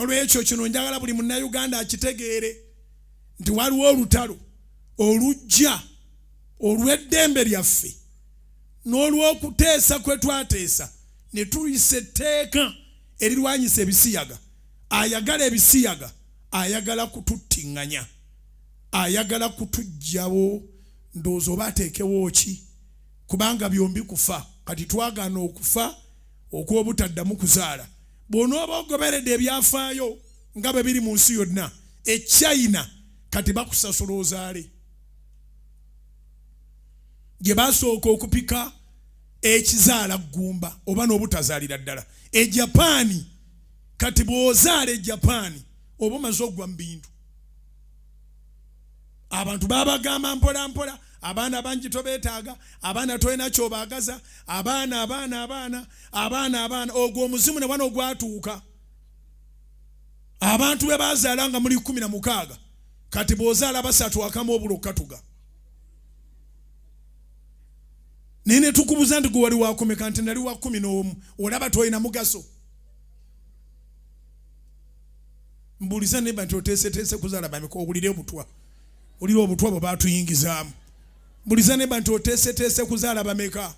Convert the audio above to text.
olw'ekyo kino njagala buli munnayuganda akitegeere nti waliwo olutalo olujja olw'eddembe lyaffe n'olw'okuteesa kwe twateesa ne tuyisa etteeka erirwanyisa ebisiyaga. Ayagala ebisiyaga ayagala kututtiŋŋanya, ayagala kutuggyawo. Ndowooza oba ateekewo ki? Kubanga byombi kufa. Kati twagaana okufa okw'obutaddamu kuzaala. Bw'onooba ogoberedde ebyafaayo nga bwe biri mu nsi yonna, e China kati bakusasula ozaale. Gye basooka okupika ekizaala ggumba oba n'obutazaalira ddala. E Japaani kati bw'ozaala e Japaani oba omaze ogwa mu bintu. Abantu babagamba mpola mpola, abaana bangi tobeetaaga, abaana tolina kyobaagaza, abaana. Ogwo omuzimu ne wano ogwatuuka. Abantu be bazaala nga muli 16 kati bw'ozaala 3 akamu obulo katuga. Nene tukubuza nti gwe wali wakomeka nti nali wa 11, olaba tolina mugaso. Mbuliza neba nti oteeseteese kuzaala bameka owulire obutwa. Olira obutwa bwe batuyingizaamu. Mbuliza neba nti oteeseteese kuzaala bameka.